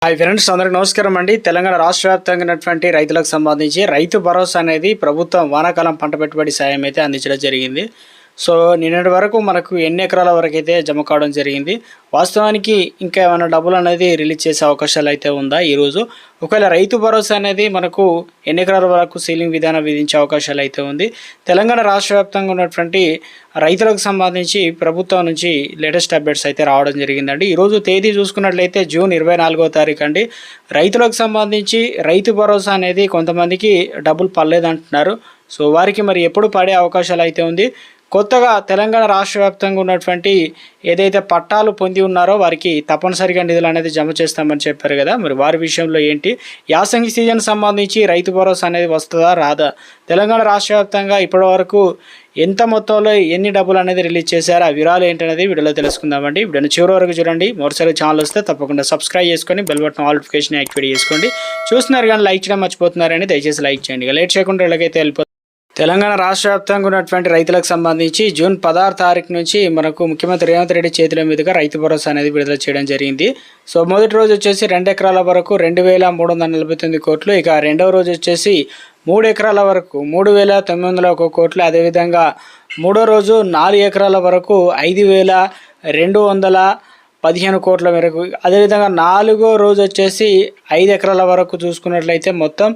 Hi friends, అందరికి నమస్కారం అండి. తెలంగాణ రాష్ట్ర వ్యాప్తంగా ఉన్నటువంటి రైతులకు సంబంధించి రైతు భరోసా అనేది ప్రభుత్వం వానాకాలం పంట పెట్టుబడి సాయం అయితే అందించడం జరిగింది. సో నిన్నటి వరకు మనకు ఎన్ని ఎకరాల వరకు అయితే జమ కావడం జరిగింది. వాస్తవానికి ఇంకా ఏమైనా డబ్బులు అనేది రిలీజ్ చేసే అవకాశాలు అయితే ఉందా ఈరోజు? ఒకవేళ రైతు భరోసా అనేది మనకు ఎన్ని ఎకరాల వరకు సీలింగ్ విధానం విధించే అవకాశాలు అయితే ఉంది. తెలంగాణ రాష్ట్ర వ్యాప్తంగా ఉన్నటువంటి రైతులకు సంబంధించి ప్రభుత్వం నుంచి లేటెస్ట్ అప్డేట్స్ అయితే రావడం జరిగిందండి. ఈరోజు తేదీ చూసుకున్నట్లయితే జూన్ 24వ తారీఖు అండి. రైతులకు సంబంధించి రైతు భరోసా అనేది కొంతమందికి డబ్బులు పడలేదంటున్నారు. సో వారికి మరి ఎప్పుడు పడే అవకాశాలు అయితే ఉంది. కొత్తగా తెలంగాణ రాష్ట్ర వ్యాప్తంగా ఉన్నటువంటి ఏదైతే పట్టాలు పొంది ఉన్నారో వారికి తప్పనిసరిగా నిధులు అనేది జమ చేస్తామని చెప్పారు కదా, మరి వారి విషయంలో ఏంటి? యాసంగి సీజన్ సంబంధించి రైతు భరోసా అనేది వస్తుందా రాదా? తెలంగాణ రాష్ట్ర వ్యాప్తంగా ఇప్పటి వరకు ఎంత మొత్తంలో ఎన్ని డబ్బులు అనేది రిలీజ్ చేశారో ఆ వివరాలు ఏంటనేది వీడియోలో తెలుసుకుందామండి. వీడియోని చివరి వరకు చూడండి. మరోసారి ఛానల్ వస్తే తప్పకుండా సబ్స్క్రైబ్ చేసుకొని bell button all notification activate చేసుకోండి. చూస్తున్నారు కానీ లైక్ చేయడం మర్చిపోతున్నారని దయచేసి లైక్ చేయండి. లేట్ చేయకుండా ఎలాగైతే వెళ్ళిపోతుంది. తెలంగాణ రాష్ట్ర వ్యాప్తంగా ఉన్నటువంటి రైతులకు సంబంధించి జూన్ 16 తారీఖు నుంచి మనకు ముఖ్యమంత్రి రేవంత్ రెడ్డి చేతుల మీదుగా రైతు భరోసా అనేది విడుదల చేయడం జరిగింది. సో మొదటి రోజు వచ్చేసి 2 ఎకరాల వరకు 2,349 కోట్లు, ఇక రెండవ రోజు వచ్చేసి 3 ఎకరాల వరకు 3,901 కోట్లు, అదేవిధంగా మూడో రోజు 4 ఎకరాల వరకు 5,215 కోట్ల మేరకు, అదేవిధంగా నాలుగో రోజు వచ్చేసి 5 ఎకరాల వరకు చూసుకున్నట్లయితే మొత్తం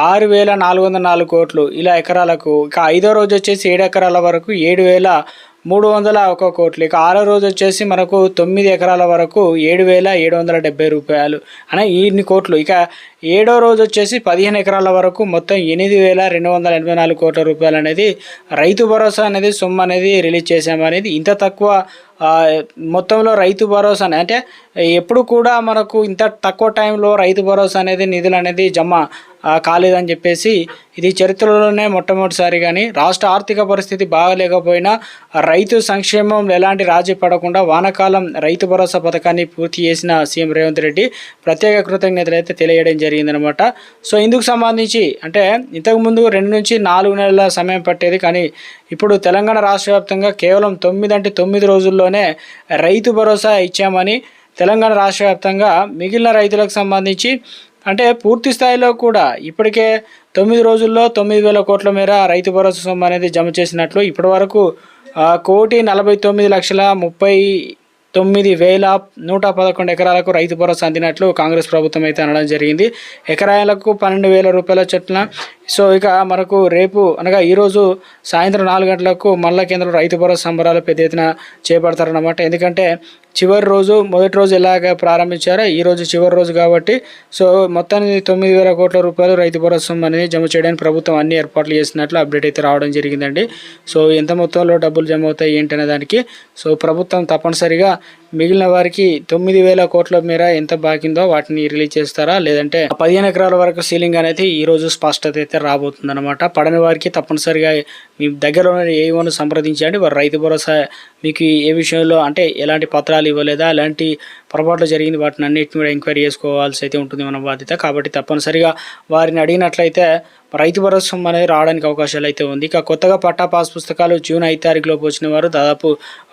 6,404 కోట్లు ఇలా ఎకరాలకు, ఇక ఐదో రోజు వచ్చేసి 7 ఎకరాల వరకు 7,301 కోట్లు, ఇక ఆరో రోజు వచ్చేసి మనకు 9 ఎకరాల వరకు 7,770 రూపాయలు అనే ఇన్ని కోట్లు, ఇక ఏడో రోజు వచ్చేసి 15 ఎకరాల వరకు మొత్తం 8,284 కోట్ల రూపాయలు అనేది రైతు భరోసా అనేది సొమ్ము అనేది రిలీజ్ చేశామనేది. ఇంత తక్కువ మొత్తంలో రైతు భరోసా అంటే ఎప్పుడు కూడా మనకు ఇంత తక్కువ టైంలో రైతు భరోసా అనేది నిధులు అనేది జమ కాలేదని చెప్పేసి ఇది చరిత్రలోనే మొట్టమొదటిసారి. కానీ రాష్ట్ర ఆర్థిక పరిస్థితి బాగలేకపోయినా రైతు సంక్షేమం ఎలాంటి రాజీ పడకుండా వానాకాలం రైతు భరోసా పథకాన్ని పూర్తి చేసిన సీఎం రేవంత్ రెడ్డి ప్రత్యేక కృతజ్ఞతలు అయితే తెలియడం జరిగిందనమాట. సో ఇందుకు సంబంధించి అంటే ఇంతకుముందు 2 నుంచి 4 నెలల సమయం పట్టేది, కానీ ఇప్పుడు తెలంగాణ రాష్ట్ర వ్యాప్తంగా కేవలం 9 రోజుల్లోనే రైతు భరోసా ఇచ్చామని తెలంగాణ రాష్ట్ర వ్యాప్తంగా మిగిలిన రైతులకు సంబంధించి అంటే పూర్తి స్థాయిలో కూడా ఇప్పటికే 9 రోజుల్లో 9,000 కోట్ల మేర రైతు భరోసా సొమ్ము అనేది జమ చేసినట్లు ఇప్పటి వరకు 1,49,39,111 ఎకరాలకు రైతు భరోసా అందినట్లు కాంగ్రెస్ ప్రభుత్వం అయితే అనడం జరిగింది. ఎకరాలకు 12,000 రూపాయల చొప్పున. సో ఇక మనకు రేపు అనగా ఈరోజు సాయంత్రం 4 గంటలకు మల్ల కేంద్రం రైతు భరోసా సంబరాలు పెద్ద ఎత్తున చేపడతారన్నమాట. ఎందుకంటే చివరి రోజు మొదటి రోజు ఎలాగ ప్రారంభించారో ఈరోజు చివరి రోజు కాబట్టి సో మొత్తానికి 9,000 కోట్ల రూపాయలు రైతు భరోసా అనేది జమ చేయడానికి ప్రభుత్వం అన్ని ఏర్పాట్లు చేసినట్లు అప్డేట్ అయితే రావడం జరిగిందండి. సో ఎంత మొత్తంలో డబ్బులు జమ అవుతాయి ఏంటనే దానికి సో ప్రభుత్వం తప్పనిసరిగా మిగిలిన వారికి 9,000 కోట్ల మేర ఎంత బాకిందో వాటిని రిలీజ్ చేస్తారా, లేదంటే 15 ఎకరాల వరకు సీలింగ్ అనేది ఈరోజు స్పష్టత అయితే రాబోతుంది అనమాట. పడని వారికి తప్పనిసరిగా మీ దగ్గరలోని ఏవోను సంప్రదించండి. వారు రైతు భరోసా మీకు ఏ విషయంలో అంటే ఎలాంటి పత్రాలు ఇవ్వలేదా, ఎలాంటి పొరపాట్లు జరిగింది వాటిని అన్నిటిని కూడా ఎంక్వైరీ చేసుకోవాల్సి అయితే ఉంటుంది మన బాధ్యత. కాబట్టి తప్పనిసరిగా వారిని అడిగినట్లయితే రైతు భరోసా అనేది రావడానికి అవకాశాలు అయితే ఉంది. ఇక కొత్తగా పట్టా పాస్ పుస్తకాలు జూన్ 5 తారీఖులోపు వచ్చిన వారు దాదాపు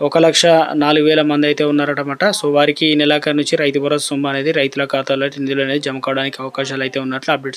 1,04,000 మంది అయితే ఉన్నారన్నమాట. సో వారికి ఈ నెలాఖరు నుంచి రైతు భరోసా సొమ్ము అనేది రైతుల ఖాతాలో నిధులు అనేది జమ కావడానికి అవకాశాలు అయితే ఉన్నట్లు అప్డేట్